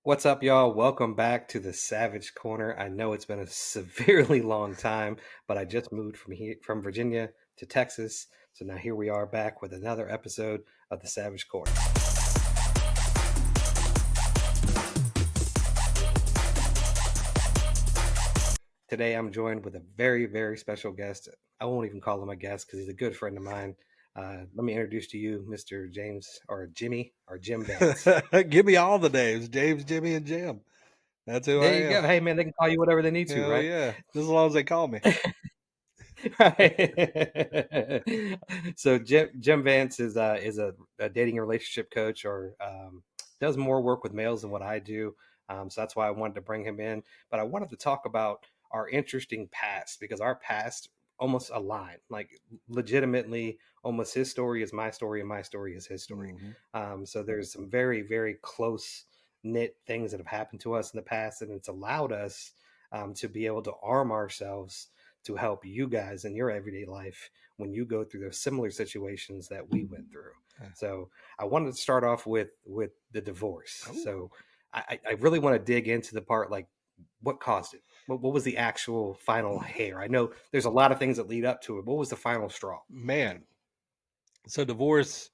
What's up, y'all? Welcome back to the Savage Corner. I know it's been a severely long time, but I just moved from Virginia to Texas, so now here we are back with another episode of the Savage Corner. Today, I'm joined with a very, very special guest. I won't even call him a guest because he's a good friend of mine. Let me introduce to you Mr. James or Jimmy or Jim Vance. Give me all the names. James, Jimmy, and Jim. That's who There I you am. go. Hey, man, they can call you whatever they need to, Hell right? yeah. Just as long as they call me. Right. So Jim Vance is a dating and relationship coach, or does more work with males than what I do. So that's why I wanted to bring him in. But I wanted to talk about our interesting past because our past almost align, like legitimately, almost his story is my story and my story is his story. So there's some very, very close knit things that have happened to us in the past, and it's allowed us to be able to arm ourselves to help you guys in your everyday life when you go through those similar situations that we went through. So I wanted to start off with the divorce. Ooh. So I really want to dig into the part like what caused it. What was the actual final hair? I know there's a lot of things that lead up to it. What was the final straw? Man. So divorce,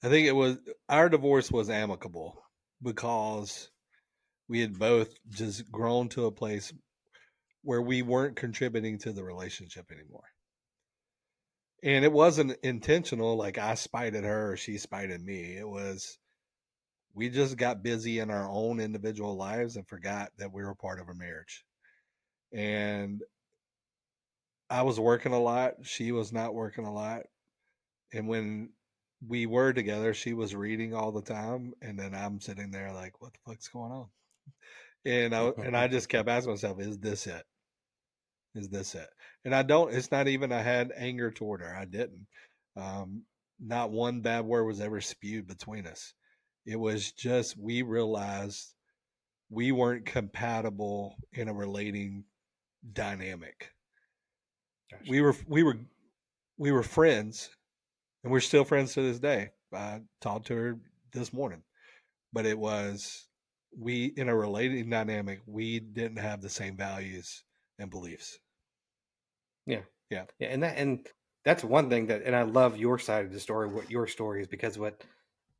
I think our divorce was amicable because we had both just grown to a place where we weren't contributing to the relationship anymore. And it wasn't intentional, like I spited her or she spited me. It was we just got busy in our own individual lives and forgot that we were part of a marriage. And I was working a lot. She was not working a lot. And when we were together, she was reading all the time. And then I'm sitting there like, what the fuck's going on? And I just kept asking myself, is this it? Is this it? And it's not even I had anger toward her. I didn't. Um, Not one bad word was ever spewed between us. It was just we realized we weren't compatible in a relating dynamic. Gotcha. We were friends, and we're still friends to this day. I talked to her this morning, but it was we in a relating dynamic. We didn't have the same values and beliefs. Yeah. Yeah. Yeah, and that's one thing that, and I love your side of the story. What your story is, because what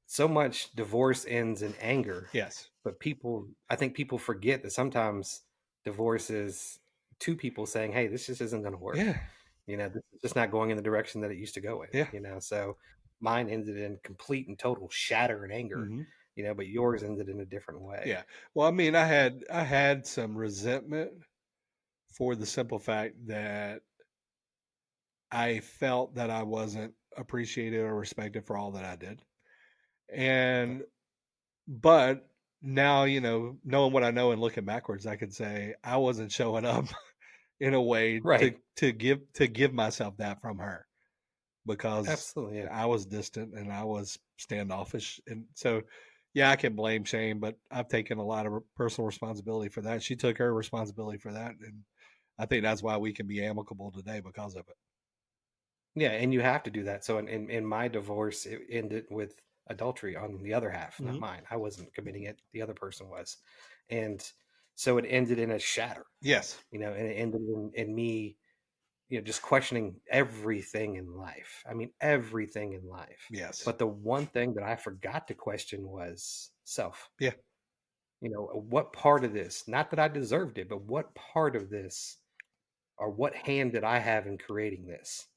so much divorce ends in anger, Yes. but I think people forget that sometimes divorce is two people saying, "Hey, this just isn't going to work." Yeah. This is just not going in the direction that it used to go in. Yeah. So mine ended in complete and total shatter and anger. Hmm. But yours ended in a different way. Yeah. Well, I mean, I had some resentment for the simple fact that I felt that I wasn't appreciated or respected for all that I did. Okay. And but now, knowing what I know and looking backwards, I could say I wasn't showing up in a way Right. to give myself that from her because Absolutely. Yeah. I was distant and I was standoffish. And so yeah, I can blame shame, but I've taken a lot of personal responsibility for that. She took her responsibility for that, and I think that's why we can be amicable today because of it. Yeah, and you have to do that. So in my divorce, it ended with adultery on the other half, not Hmm. mine. I wasn't committing it; the other person was, and so it ended in a shatter. Yes. And it ended in me, just questioning everything in life. I mean, everything in life. Yes. But the one thing that I forgot to question was self. Yeah. What part of this? Not that I deserved it, but what part of this, or what hand did I have in creating this?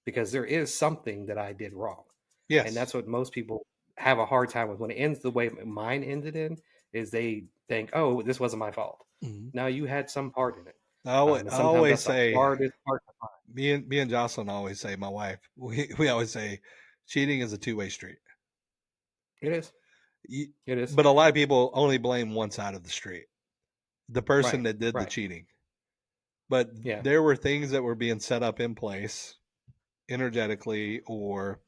Because there is something that I did wrong. And Yes. that's what most people have a hard time with when it ends the way mine ended in, is they think, oh, this wasn't my fault. Mhm. No, you had some part in it. I And sometimes always that's the say, hardest part to find. me and Jocelyn always say, my wife, we always say, cheating is a two-way street. It is. You, It is. but a lot of people only blame one side of the street, the person Right. that did the Right. cheating. But Yeah. there were things that were being set up in place energetically, or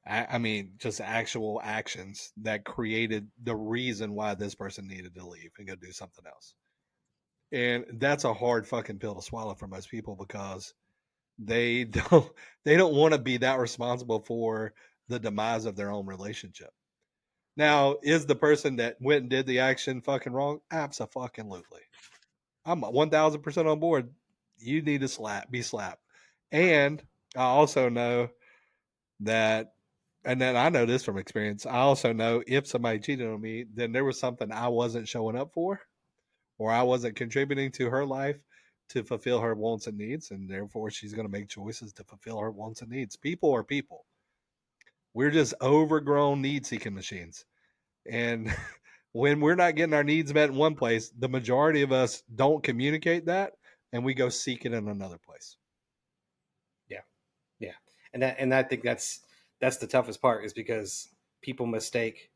I mean, just actual actions that created the reason why this person needed to leave and go do something else. And that's a hard fucking pill to swallow for most people because they don't they don't want to be that responsible for the demise of their own relationship. Now, is the person that went and did the action fucking wrong? Absolutely. I'm 1000% on board. You need to be slapped. And I also know that, and then I know this from experience. I also know if somebody cheated on me, then there was something I wasn't showing up for, or I wasn't contributing to her life to fulfill her wants and needs, and therefore she's going to make choices to fulfill her wants and needs. People are people. We're just overgrown need seeking machines. And when we're not getting our needs met in one place, the majority of us don't communicate that and we go seek it in another place. Yeah, yeah, and I think that's the toughest part is because people mistake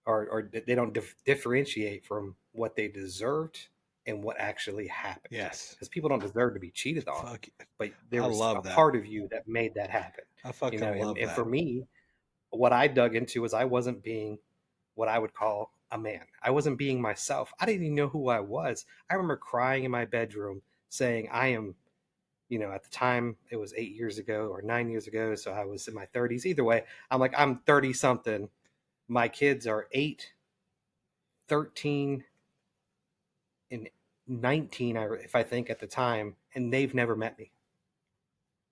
or they don't differentiate from what they deserved and what actually happened Yes. because people don't deserve to be cheated on, Fuck it. but there I was a love that. part of you that made that happen, I you know. fucking and, love and that. for me, what I dug into was I wasn't being what I would call a man. I wasn't being myself. I didn't even know who I was. I remember crying in my bedroom saying I am, at the time it was 8 years ago or 9 years ago, so I was in my 30s. Either way, I'm like, I'm 30 something. My kids are 8, 13, and 19, if I think at the time, and they've never met me.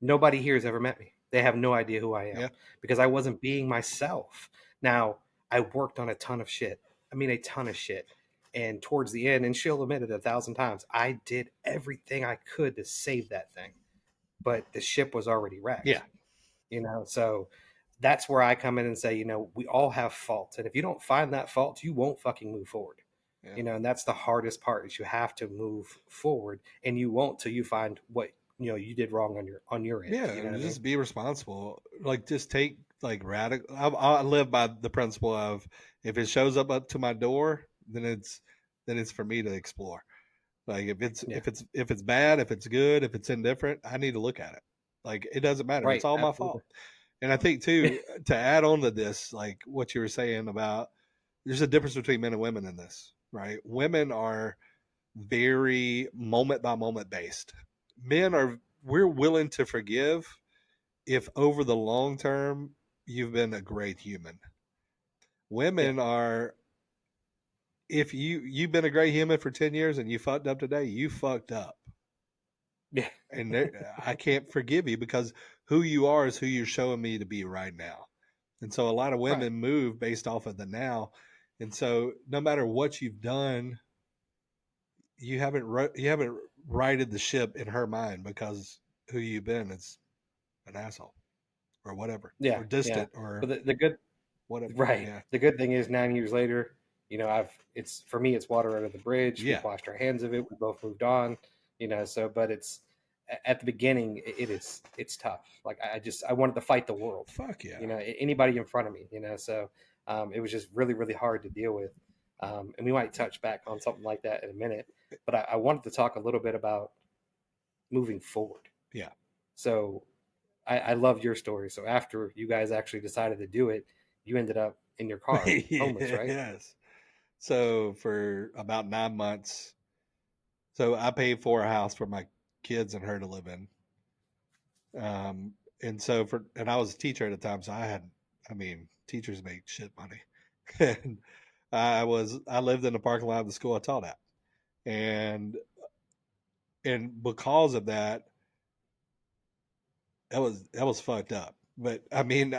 Nobody here has ever met me. They have no idea who I am Yeah. because I wasn't being myself. Now, I worked on a ton of shit. I mean, a ton of shit. And towards the end, and she'll admit it 1,000 times, I did everything I could to save that thing, but the ship was already Yeah. wrecked. So that's where I come in and say, we all have faults, and if you don't find that fault, you won't fucking move forward. Yeah. And that's the hardest part is you have to move forward, and you won't till you find what you did wrong on your end. Yeah. You know And what I mean? just be responsible. Like, just take like radical. I live by the principle of if it shows up to my door, then it's for me to explore. Like Yeah. if it's bad, if it's good, if it's indifferent, I need to look at it. Like it doesn't matter. It's Right. all my Absolutely. fault. And I think too, to add on to this, like what you were saying about there's a difference between men and women in this, right? Women are very moment by moment based. Men are we're willing to forgive if over the long term you've been a great human. Yeah. Women are if you've been a great human for 10 years and you fucked up today, you fucked up. Yeah. And I can't forgive you because who you are is who you're showing me to be right now. And so a lot of Right. women move based off of the now. And so no matter what you've done, you haven't righted the ship in her mind because who you've been is an asshole or whatever Yeah. or Yeah. distant or But the good whatever. right. Yeah. The good thing is 9 years later, I've it's for me it's water under the bridge. We've Yeah. washed our hands of it. We both moved on. So but it's at the beginning it's tough. Like I wanted to fight the world. Fuck yeah. Anybody in front of me. So it was just really really hard to deal with. And we might touch back on something like that in a minute. But I wanted to talk a little bit about moving forward. Yeah. So I love your story. So after you guys actually decided to do it, you ended up in your car, homeless, right? Yes. So for about 9 months, so I paid for a house for my kids and her to live in. And I was a teacher at the time, so I mean, teachers make shit money. And I lived in the parking lot of the school I taught at. And, and because of that, that was fucked up. But I mean,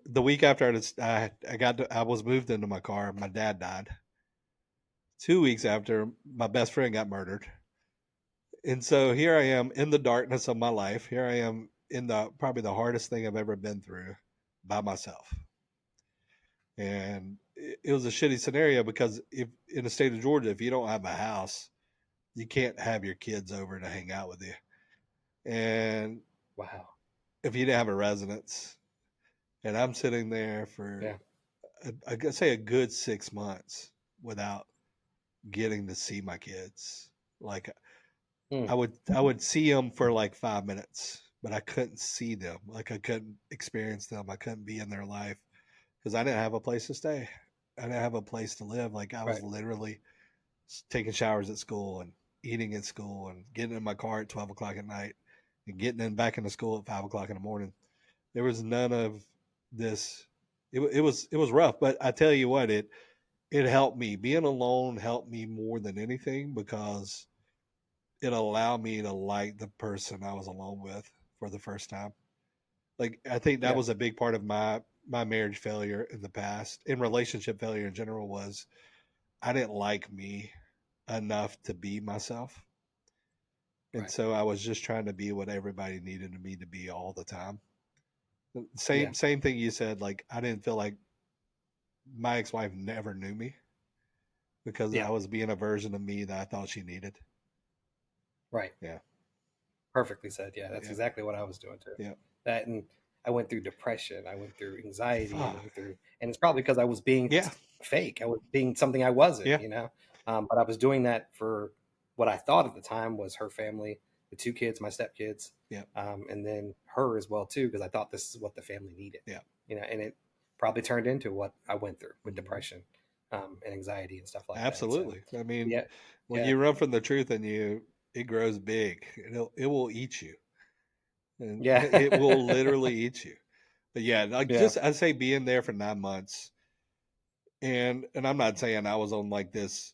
the week after I was moved into my car, my dad died. 2 weeks after, my best friend got murdered. And so here I am in the darkness of my life. Here I am in the probably the hardest thing I've ever been through by myself. And it was a shitty scenario because if in the state of Georgia, if you don't have a house, you can't have your kids over to hang out with you. And Wow. if you didn't have a residence, and I'm sitting there for Yeah. I could say a good 6 months without getting to see my kids. Like Mm, I would see them for like 5 minutes, but I couldn't see them. Like I couldn't experience them. I couldn't be in their life because I didn't have a place to stay. I didn't have a place to live. Like I was right. literally taking showers at school and eating at school and getting in my car at 12 o'clock at night and getting back into school at 5 o'clock in the morning. There was none of this it was rough, but I tell you what, it helped me. Being alone helped me more than anything because it allowed me to like the person I was alone with for the first time. Like I think that Yeah. was a big part of my marriage failure in the past, and relationship failure in general, was I didn't like me enough to be myself. And Right. so I was just trying to be what everybody needed me to be all the time. Yeah. Same thing you said. Like I didn't feel like my ex wife never knew me because I Yeah. was being a version of me that I thought she needed. Right. Yeah, Perfectly said. Yeah, that's yeah, exactly what I was doing too. yeah. That, and I went through depression. I went through anxiety. I Fuck. went through, and it's probably because I was being Yeah, fake. I was being something I wasn't, yeah, But I was doing that for what I thought at the time was her family, the two kids, my stepkids, yeah, and then her as well too, because I thought this is what the family needed, yeah. and it probably turned into what I went through with Mhm. depression, and anxiety and stuff like that. So Absolutely. I mean, yeah, when yeah, you run from the truth and it grows big, it will eat you, and yeah, it will literally eat you. But yeah, like yeah, just I'd say being there for 9 months, and I'm not saying I was on like this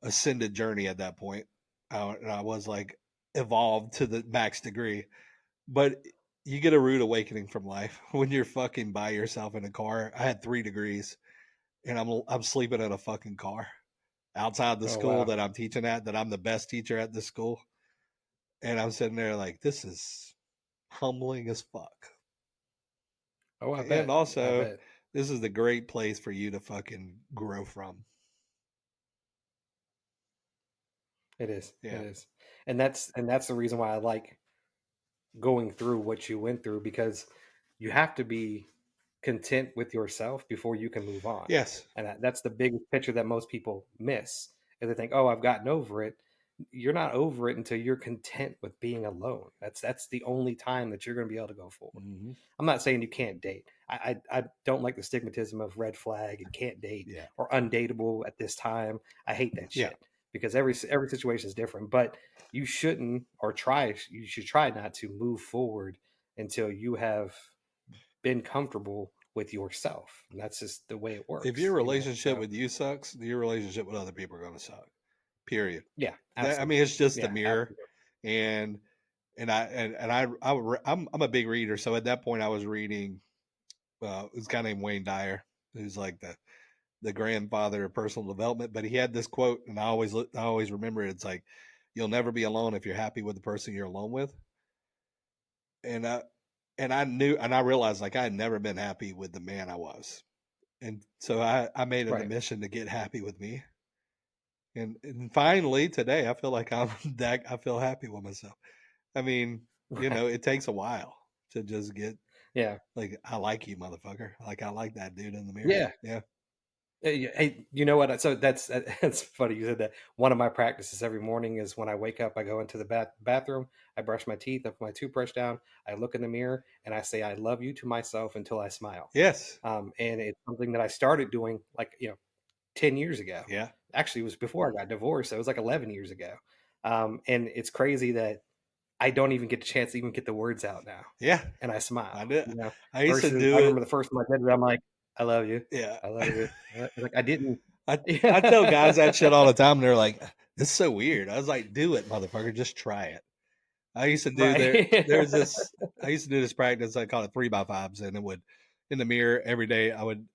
ascended journey at that point. And I was like evolved to the max degree, but you get a rude awakening from life when you're fucking by yourself in a car. I had 3 degrees, and I'm sleeping in a fucking car outside the oh school wow, that I'm teaching at. That I'm the best teacher at this school, and I'm sitting there like this is humbling as fuck. oh And I also, bet this is the great place for you to fucking grow from. it Yeah. is, and that's the reason why I like going through what you went through because you have to be content with yourself before you can move on. Yes. And that's the biggest picture that most people miss. And they think, "Oh, I've gotten over it." You're not over it until you're content with being alone. That's the only time that you're going to be able to go forward. Hmm. I'm not saying you can't date. I don't like the stigmatism of red flag and can't date Yeah. or undateable at this time. I hate that Yeah. shit because every situation is different. But you shouldn't or try. You should try not to move forward until you have been comfortable with yourself. And that's just the way it If your works. relationship So with you sucks, your relationship with other people are going to suck. Period. yeah, I mean, absolutely. it's just the Yeah, mirror, absolutely. and I'm a big reader. So at that point, I was reading. This guy named Wayne Dyer, who's like the grandfather of personal development. But he had this quote, and I always remember it. It's like, "You'll never be alone if you're happy with the person you're alone with." And I knew, and I realized like I had never been happy with the man I was, and so I made it a Right. mission to get happy with me. And finally today, I feel like I feel happy with myself. I mean, Right. it takes a while to just get Yeah. like I like you, motherfucker. Like I like that dude in the mirror. Yeah. Yeah. Hey, you know what? So that's funny you said that. One of my practices every morning is when I wake up, I go into the bathroom, I brush my teeth, I put my toothbrush down, I look in the mirror, and I say, "I love you" to myself until I smile. Yes. And it's something that I started doing 10 years ago. Yeah. Actually, it was before I got divorced. So it was like 11 years ago. And it's crazy that I don't even get the chance to even get the words out now. Yeah. And I smile, I did. I used to versus I do it. remember the first time I did it, I'm like, I love you. Yeah. I love you. Like I didn't. I I tell guys that shit all Yeah. the time. And they're like, "This is so weird." I was like, "Do it, motherfucker. Just try it." I used to do Right. there's this I used to do this practice. I call it 3 by 5s, and it would in the mirror every day. I would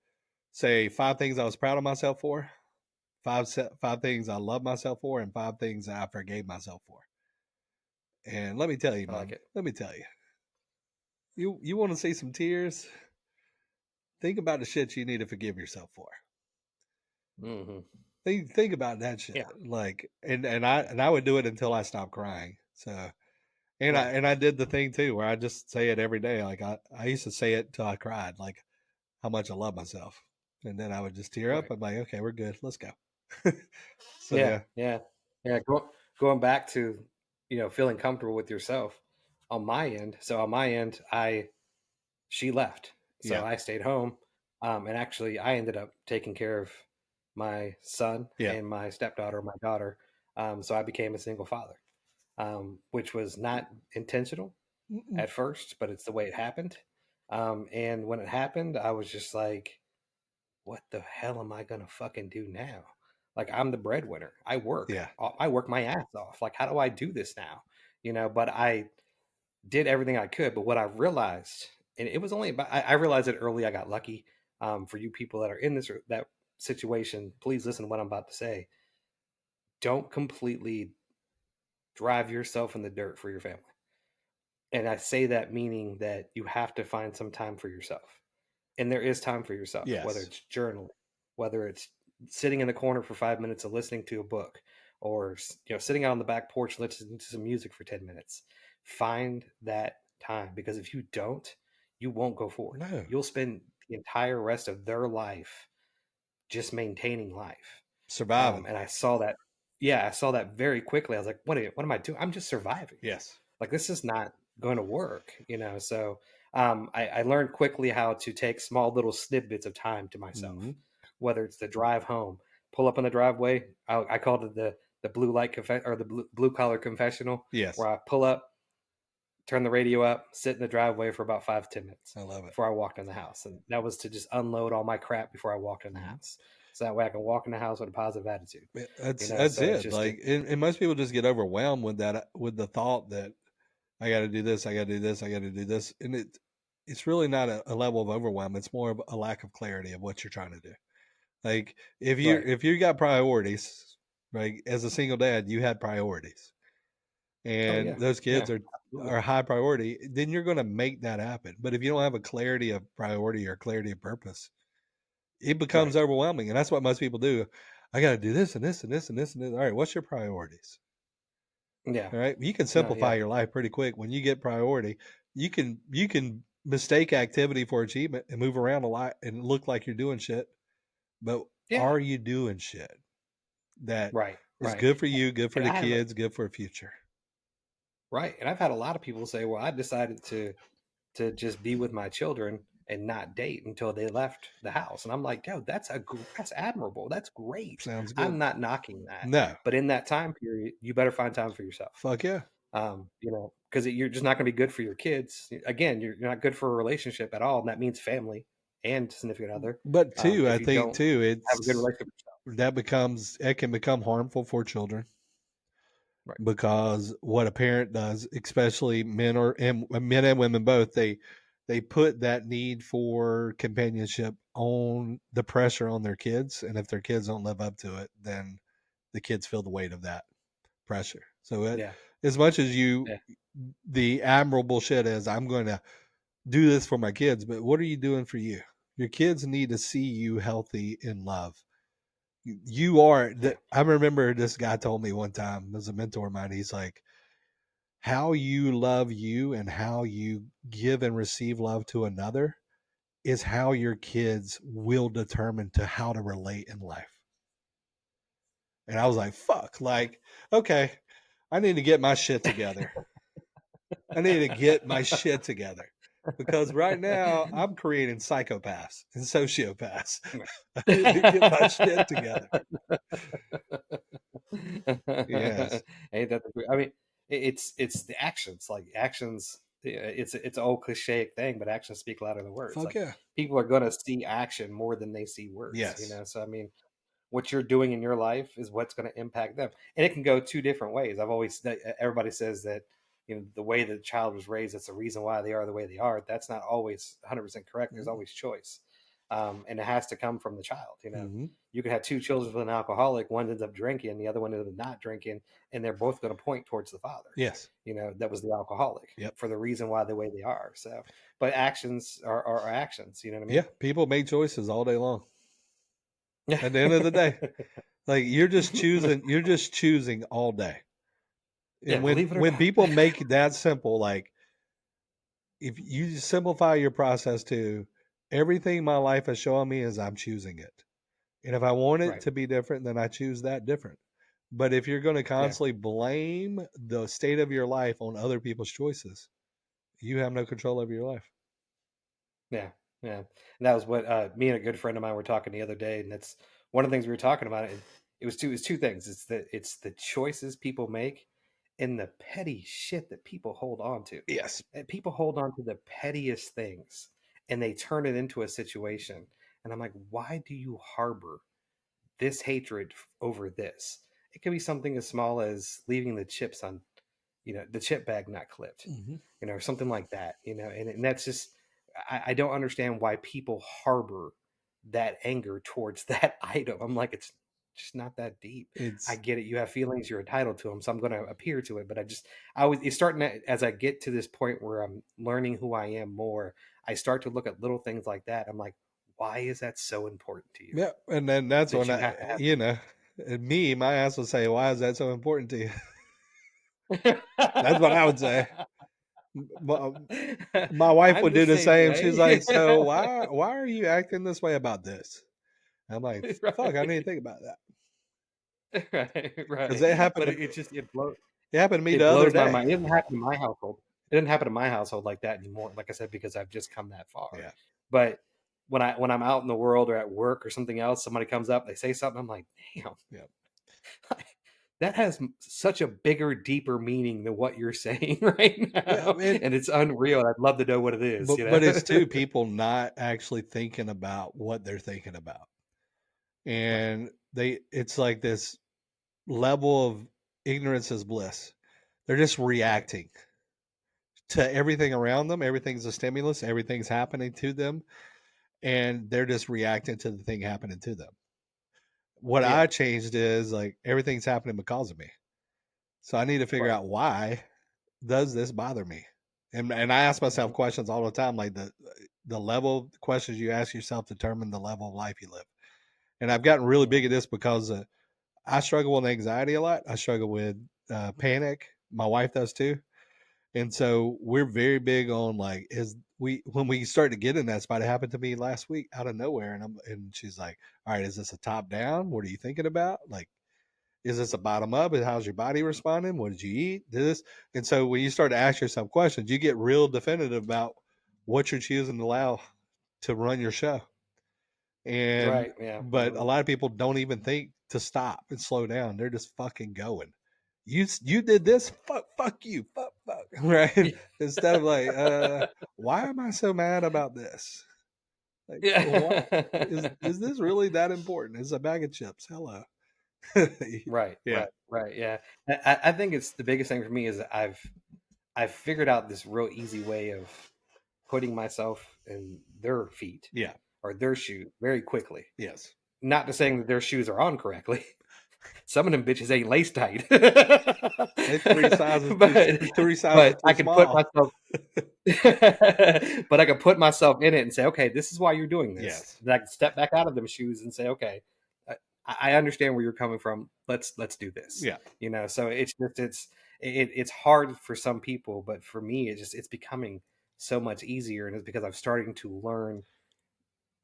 say 5 things I was proud of myself for, 5 things I love myself for, and 5 things I forgave myself for. And let me tell you, I like man. it. Let me tell you, you want to see some tears? Think about the shit you need to forgive yourself for. Hmm. Think about that shit. Yeah. Like, and I would do it until I stopped crying. So, and I Right. and I did the thing too, where I just say it every day. Like I used to say it till I cried. Like how much I love myself. And then I would just tear up. Right. I'm like, okay, we're good. Let's go. So Yeah. yeah, Yeah. Yeah. Going back to, feeling comfortable with yourself on my end. So on my end, she left. So yeah, I stayed home. And actually, I ended up taking care of my son yeah. and my stepdaughter, my daughter. So I became a single father, which was not intentional Mm-mm. at first, but it's the way it happened. And when it happened, I was just like, what the hell am I gonna fucking do now? Like, I'm the breadwinner. I work. Yeah. I work my ass off. Like, how do I do this now? But I did everything I could. But what I realized, and it was only about, I realized it early. I got lucky. For you people that are in that situation, please listen to what I'm about to say. Don't completely drive yourself in the dirt for your family. And I say that meaning that you have to find some time for yourself. And there is time for yourself, whether Yes. it's journaling, whether it's sitting in the corner for 5 minutes and listening to a book, or sitting out on the back porch listening to some music for 10 minutes. Find that time, because if you don't, you won't go forward. No. You'll spend the entire rest of their life just maintaining life. Surviving. And I saw that. Yeah, I saw that very quickly. I was like, what am I doing? I'm just surviving. Yes. Like, this is not going to work. So I learned quickly how to take small little snippets of time to myself, Hmm. whether it's the drive home, pull up in the driveway. I called it the blue light or the blue collar confessional, Yes. where I pull up, turn the radio up, sit in the driveway for about 5 to 10 minutes I love it. before I walked in the house, and that was to just unload all my crap before I walked in the Mhm. house, so that way I can walk in the house with a positive attitude. Yeah, That's So it's it. just Like, and most people just get overwhelmed with that, with the thought that I got to do this, I got to do this, I got to do this, and it's really not a level of overwhelm. It's more of a lack of clarity of what you're trying to do. Like, right. if you got priorities, right? As a single dad, you had priorities, Oh and yeah, those kids yeah, are absolutely. high priority. Then you're going to make that happen. But if you don't have a clarity of priority or clarity of purpose, it becomes Right. overwhelming, and that's what most people do. I got to do this and this and this and this and this. All right, what's your priorities? Yeah. All right, you can No. simplify Yeah. your life pretty quick when you get priority. You can mistake activity for achievement and move around a lot and look like you're doing shit, but Yeah. are you doing shit that Right. is Right. good for you, good for And the I have kids, good for a future? right, and I've had a lot of people say, "Well, I decided to just be with my children and not date until they left the house," and I'm like, "Yo, that's admirable. That's great. Sounds good. I'm not knocking that, No, but in that time period, you better find time for yourself." fuck yeah. Because you're just not going to be good for your kids. Again, you're not good for a relationship at all, and that means family and significant other. But too, I If you think don't too, have a good it's relationship with yourself. it can become harmful for children Right. because what a parent does, especially men and women both, they put that need for companionship on the pressure on their kids, and if their kids don't live up to it, then the kids feel the weight of that pressure. So Yeah. as much as Yeah. the admirable shit is, I'm going to do this for my kids, but what are you doing for you? Your kids need to see you healthy in love. You are Yeah. that. I remember this guy told me one time, as a mentor of mine, he's like, how you love you and how you give and receive love to another is how your kids will determine to how to relate in life. And I was like, fuck, like, okay, I need to get my shit together. I need to get my shit together because right now I'm creating psychopaths and sociopaths. I need to get my shit together. Yes. Ain't that I mean, it's the actions. Like, actions. It's an old cliche thing, but actions speak louder than words. Fuck Like, yeah. people are gonna see action more than they see words. Yes. So I mean, what you're doing in your life is what's going to impact them, and it can go two different ways. Everybody says that the way the child was raised, that's the reason why they are the way they are. That's not always 100% correct. There's always choice, and it has to come from the child. Mm-hmm. You can have two children with an alcoholic. One ends up drinking, the other one ends up not drinking, and they're both going to point towards the father. Yes. That was the alcoholic Yep. for the reason why the way they are. So, but actions are actions. You know what I Yeah. mean? People make choices all day long. Yeah. At the end of the day, like you're just choosing all day. Yeah. And Believe it or when not. people make it that simple, like if you simplify your process to everything my life is showing me is I'm choosing it. And if I want it Right. to be different, then I choose that different. But if you're going to Yeah. constantly blame the state of your life on other people's choices, you have no control over your life. Yeah, yeah. And that was what me and a good friend of mine were talking the other day, and that's one of the things we were talking about. It was two things. It's the choices people make, and the petty shit that people hold on to. Yes. And people hold on to the pettiest things, and they turn it into a situation. And I'm like, why do you harbor this hatred over this? It could be something as small as leaving the chips on, the chip bag not clipped, Mm-hmm. or something like that, and that's just, I don't understand why people harbor that anger towards that item. I'm like, it's just not that deep. I It's get it. You have feelings, you're entitled to them. So I'm going to appear to it. But I was, it's starting to, as I get to this point where I'm learning who I am more, I start to look at little things like that. I'm like, why is that so important to you yeah, and then that's that when you have to have my ass would say, "Why is that so important to you?" it? That's what I would say. My, my wife I'm would the do the same same. She's way. like, "So why are you acting this way about this?" I'm like, "Fuck, I didn't Right. think about that Right, because right. it happened. But it just It happened to me it the other blows my day." mind. It doesn't happen in my household. It doesn't happen in my household like that anymore. Like I said, because I've just come that far. Yeah, But when I'm out in the world or at work or something else, somebody comes up, they say something, I'm like, damn, yeah, that has such a bigger, deeper meaning than what you're saying right yeah. now, and it's unreal. I'd love to know what it is. But it's too people not actually thinking about what they're thinking about, Right. and it's like this level of ignorance is bliss. They're just Right. reacting to everything around them. Everything's a stimulus. Everything's happening to them, and they're just reacting to the thing happening to them. What I Yeah. changed is like everything's happening because of me. So I need to figure Right. out why does this bother me? And I ask myself Mhm. questions all the time, like the level of questions you ask yourself determine the level of life you live. And I've gotten really big Mhm. at this because I struggle with anxiety a lot. I struggle with panic. My wife does too. And so we're very big on like is we when we start to get in that spot. It happened to me last week out of nowhere, and she's like, "All right, is this a top down? What are you thinking about? Like, is this a bottom up? And how's your body responding? What did you eat? This?" And so when you start to ask yourself questions, you get real definitive about what you're choosing to allow to run your show. And Right. Yeah. but a Mhm. lot of people don't even think to stop and slow down. They're just fucking going. You did this, fuck you, fuck, right? Instead of like, why am I so mad about this? Like, what Yeah. is this really that important? It's a bag of chips. Hello. Right, Yeah, right, right. Yeah, I think it's the biggest thing for me is that I've figured out this real easy way of putting myself in their feet yeah, or their shoe very quickly. yes. Not to saying that their shoes are on correctly. Some of them bitches ain't lace tight, They three sizes too, but three sizes but too I can put small. myself but I can put myself in it and say, okay, this is why you're doing this. Yes, Then I can step back out of them shoes and say, okay, I understand where you're coming from. Let's do this. yeah, So it's hard for some people, but for me, it's becoming so much easier, and it's because I'm starting to learn,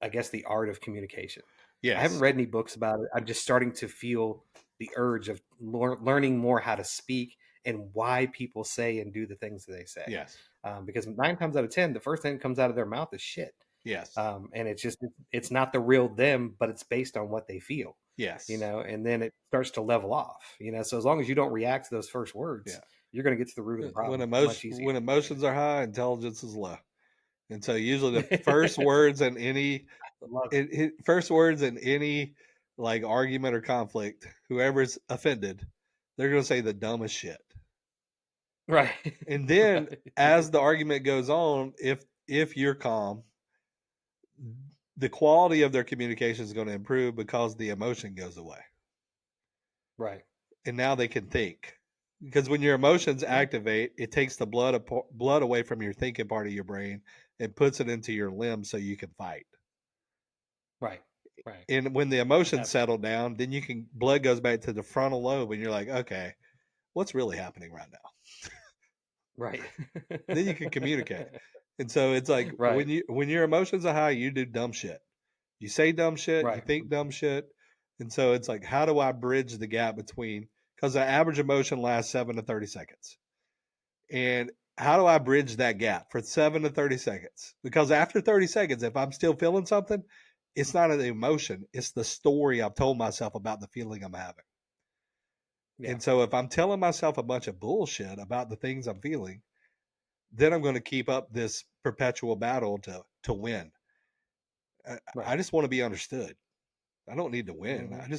I guess, the art of communication. I haven't yes, read any books about it. I'm just starting to feel the urge of learning more how to speak and why people say and do the things that they say. yes, Because 9 times out of 10, the first thing that comes out of their mouth is shit. yes, And it's not the real them, but it's based on what they feel, yes. and then it starts to level off. So as long as you don't react to those first words, Yeah. you're going to get to the root of the When problem much when easier. emotions are high, intelligence is low. And so usually the first words in any Love first words in any like argument or conflict, whoever's offended, they're going to say the dumbest shit. it. Right. And then Right. as the argument goes on, if you're calm, the quality of their communication is going to improve because the emotion goes away. Right. And now they can think. Because when your emotions Yeah. activate, it takes the blood away from your thinking part of your brain and puts it into your limbs so you can fight. Right. Right. And when the emotions settle Absolutely. down, then you can blood goes back to the frontal lobe and you're like, okay, what's really happening right now? Right. Then you can communicate. And so it's like Right. when your emotions are high, you do dumb shit. You say dumb shit, you Right. think dumb shit. And so it's like, how do I bridge the gap between because the average emotion lasts 7 to 30 seconds. And how do I bridge that gap for 7 to 30 seconds? Because after 30 seconds, if I'm still feeling something, it's not an emotion, it's the story I've told myself about the feeling I'm having. Yeah. And so if I'm telling myself a bunch of bullshit about the things I'm feeling, then I'm going to keep up this perpetual battle to win. I Right. just want to be understood. I don't need to win. Hmm.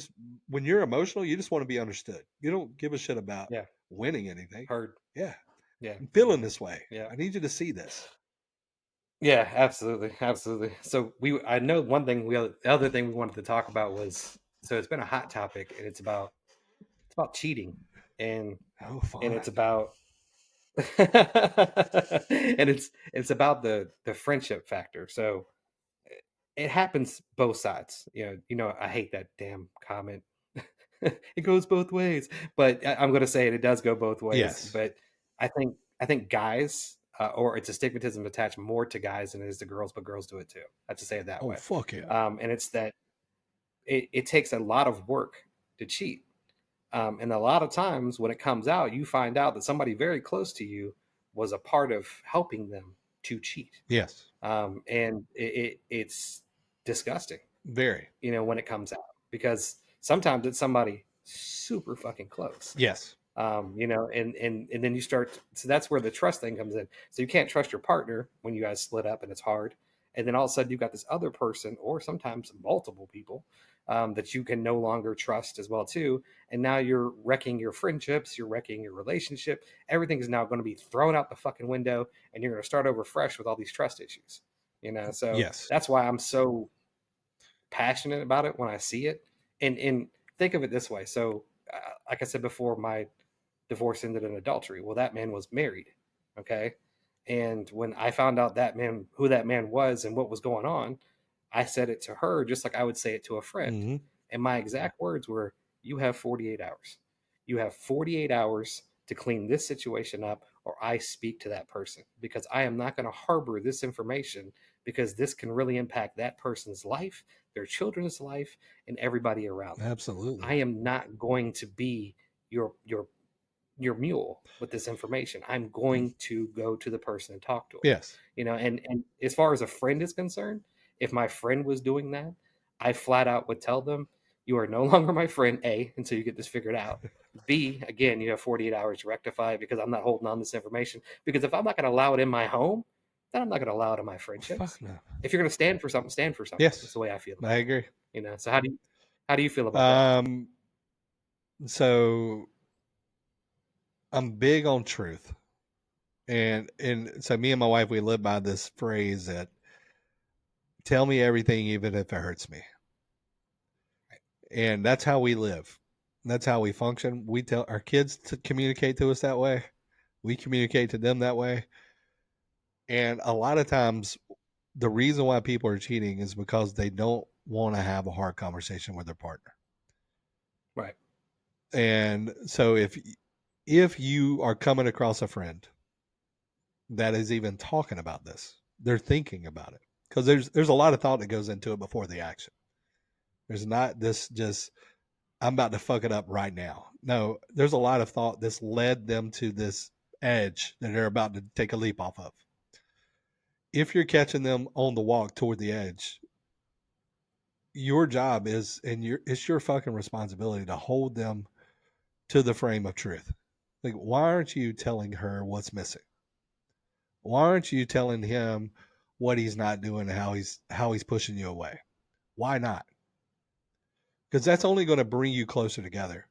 When you're emotional, you just want to be understood. You don't give a shit about Yeah. winning anything. Heard. Yeah, Yeah. I'm feeling Hmm. this way. Yeah. I need you to see this. Yeah. Absolutely. Absolutely. So I know one thing. The other thing we wanted to talk about was, so it's been a hot topic, and it's about cheating, and Oh, and fine. it's about and it's about the friendship factor. So it happens both sides. I hate that damn comment. It goes both ways, but I'm going to say it. It does go both ways. Yes. But I think guys, or it's a stigmatism attached more to guys than it is to girls, but girls do it too. I have to say it that Oh, way. fuck yeah. And it's that it takes a lot of work to cheat. And a lot of times when it comes out, you find out that somebody very close to you was a part of helping them to cheat. Yes. And it's disgusting, Very. when it comes out, because sometimes it's somebody super fucking close. Yes. And then you start, so that's where the trust thing comes in. So you can't trust your partner when you guys split up and it's hard. And then all of a sudden you've got this other person, or sometimes multiple people, that you can no longer trust as well too. And now you're wrecking your friendships, you're wrecking your relationship. Everything is now going to be thrown out the fucking window, and you're going to start over fresh with all these trust issues. So Yes. that's why I'm so passionate about it when I see it. And think of it this way. So, like I said before, my divorce ended in adultery. Well, that man was married. Okay. And when I found out who that man was and what was going on, I said it to her just like I would say it to a friend. Hmm. And my exact words were, "You have 48 hours. You have 48 hours to clean this situation up, or I speak to that person, because I am not going to harbor this information, because this can really impact that person's life, their children's life, and everybody around them. Absolutely. I am not going to be your mule with this information. I'm going to go to the person and talk to him." Yes. And as far as a friend is concerned, if my friend was doing that, I flat out would tell them, "You are no longer my friend, A, until you get this figured out. B, again, you have 48 hours to rectify it, because I'm not holding on to this information. Because if I'm not going to allow it in my home, then I'm not going to allow it in my Fuck friendships. no. If you're going to stand for something, stand for something." That's Yes. the way I feel I about agree. it. So how do you feel about that? Um, so I'm big on truth. And so me and my wife, we live by this phrase that tell me everything even if it hurts me. And that's how we live. That's how we function. We tell our kids to communicate to us that way. We communicate to them that way. And a lot of times the reason why people are cheating is because they don't want to have a hard conversation with their partner. Right. And so if you are coming across a friend that is even talking about this, they're thinking about it, because there's a lot of thought that goes into it before the action. There's not this just I'm about to fuck it up right now. No, there's a lot of thought that's led them to this edge that they're about to take a leap off of. If you're catching them on the walk toward the edge, your job is, and it's your fucking responsibility to hold them to the frame of truth. Like, why aren't you telling her what's missing? Why aren't you telling him what he's not doing and how he's pushing you away? Why not? Because that's only going to bring you closer together.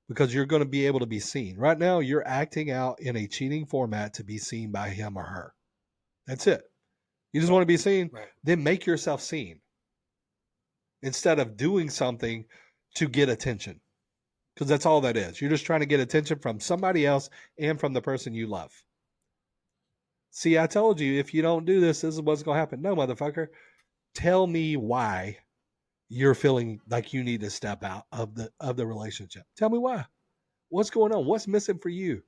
Because you're going to be able to be seen. Right now, you're acting out in a cheating format to be seen by him or her. That's it. You just want Right. to be seen, Right. then make yourself seen instead of doing something to get attention. Because that's all that is. You're just trying to get attention from somebody else and from the person you love. See, I told you if you don't do this, this is what's going to happen. No, motherfucker. Tell me why you're feeling like you need to step out of the relationship. Tell me why. What's going on? What's missing for you?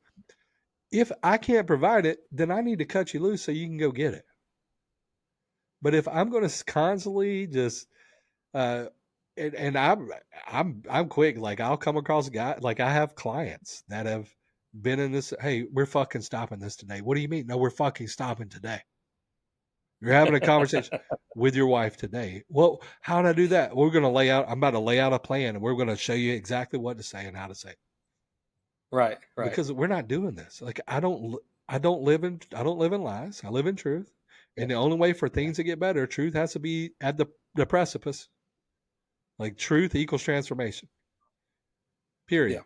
If I can't provide it, then I need to cut you loose so you can go get it. But if I'm going to constantly just uh and I'm quick, like I'll come across a guy, like I have clients that have been in this, hey, we're fucking stopping this today. What do you mean? No, we're fucking stopping today. You're having a conversation with your wife today. Well, how do I do that? I'm about to lay out a plan, and we're going to show you exactly what to say and how to say it. Right. Right. Because we're not doing this. Like I don't live in lies. I live in truth. Yeah. And the only way for things to get better, truth has to be at the precipice. Like truth equals transformation. Yeah. Period.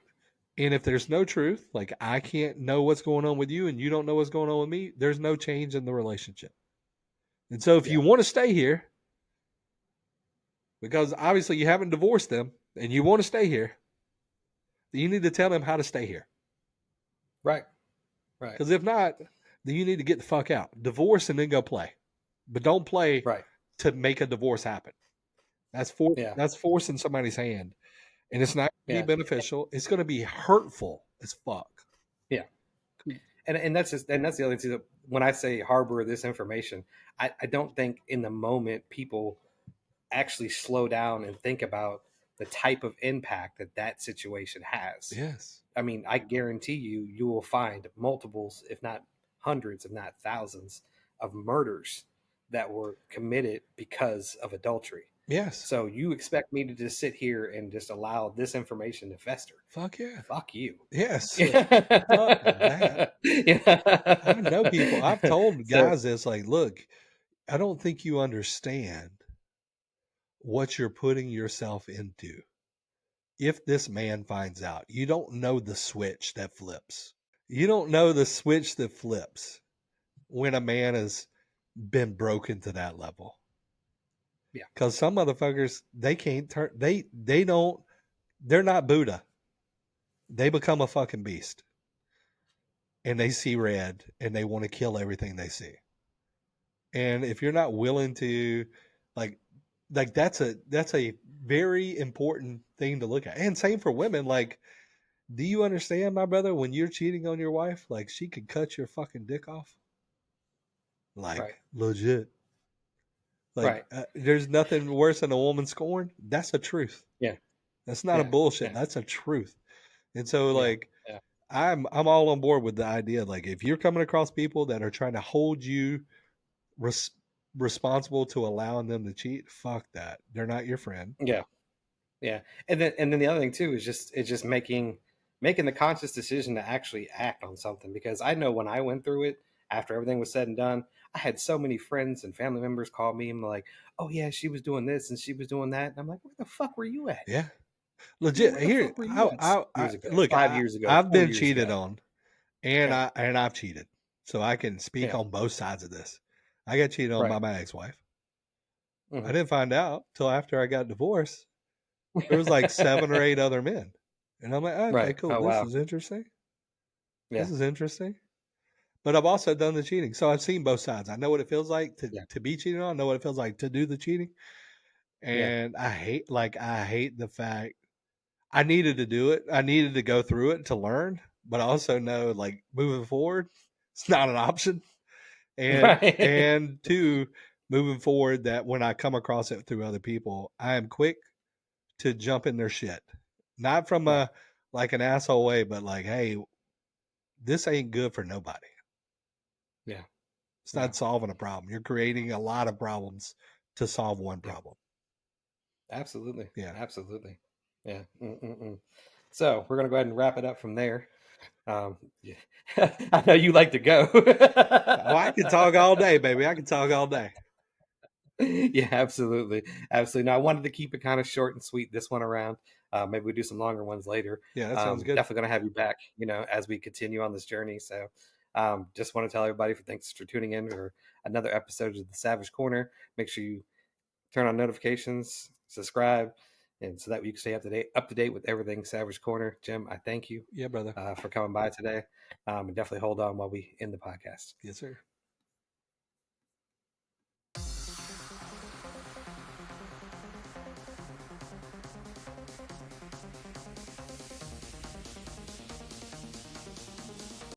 And if there's no truth, like I can't know what's going on with you and you don't know what's going on with me, there's no change in the relationship. And so if Yeah. you want to stay here, because obviously you haven't divorced them and you want to stay here, then you need to tell them how to stay here. Right. Right. Because if not, then you need to get the fuck out. Divorce and then go play. But don't play Right. to make a divorce happen. Yeah. That's forcing somebody's hand. And it's not going to be Yeah. beneficial. It's going to be hurtful as fuck. Yeah. And that's the other thing too. That when I say harbor this information, I don't think in the moment people actually slow down and think about the type of impact that that situation has. Yes. I mean, I guarantee you will find multiples, if not hundreds, if not thousands, of murders that were committed because of adultery. Yes. So you expect me to just sit here and just allow this information to fester? Fuck yeah. Fuck you. Yes. Yeah. Fuck that. I know people. I've told So guys this, like, look, I don't think you understand what you're putting yourself into. If this man finds out, you don't know the switch that flips. You don't know the switch that flips when a man has been broken to that level. yeah, Because some motherfuckers, they can't turn, they don't, they're not Buddha. They become a fucking beast and they see red and they want to kill everything they see. And if you're not willing to, like, that's a very important thing to look at. And same for women. Like, do you understand, my brother, when you're cheating on your wife, like she could cut your fucking dick off? Like, right, legit. Like, right, there's nothing worse than a woman scorned. That's a truth. yeah, That's not a yeah, bullshit. yeah, That's a truth. And so, yeah, like, yeah, I'm all on board with the idea. Like, if you're coming across people that are trying to hold you res- responsible to allowing them to cheat, fuck that. They're not your friend. yeah. Yeah, and then the other thing too is just making the conscious decision to actually act on something. Because I know when I went through it, after everything was said and done, I had so many friends and family members call me and like, "Oh yeah, she was doing this and she was doing that," and I'm like, "Where the fuck were you at? Yeah, Yeah, legit. where the Here, fuck were you at I years ago, look. 5 years ago, I've 4 been years cheated ago?" on, and Yeah, I've cheated, so I can speak yeah, on both sides of this. I got cheated on by right. my ex-wife. I Hmm. didn't find out till after I got divorced. There was like 7 or 8 other men, and I'm like, oh, okay, Right. cool. Oh This wow. is interesting. This Yeah, is interesting. But I've also done the cheating, so I've seen both sides. I know what it feels like yeah, to be cheated on. I know what it feels like to do the cheating, yeah, and I hate the fact I needed to do it. I needed to go through it to learn, but I also know, like, moving forward, it's not an option. right. And two, moving forward, that when I come across it through other people, I am quick to jump in their shit, not from Right. a like an asshole way, but like, hey, this ain't good for nobody. Yeah, It's yeah, not solving a problem. You're creating a lot of problems to solve one yeah. problem. Absolutely, Yeah. absolutely. Yeah. Mm-mm-mm. So we're gonna go ahead and wrap it up from there. Yeah. I know you like to go. Oh, I can talk all day, baby. I can talk all day. Yeah, absolutely, absolutely. Now I wanted to keep it kind of short and sweet this one around. Maybe we do some longer ones later. Yeah, that sounds good. Definitely gonna have you back, as we continue on this journey. So, just want to tell everybody for thanks for tuning in for another episode of the Savage Corner. Make sure you turn on notifications, subscribe, and so that you can stay up to date with everything Savage Corner. Jim, I thank you Yeah, brother. for coming by today, and definitely hold on while we end the podcast. Yes, sir.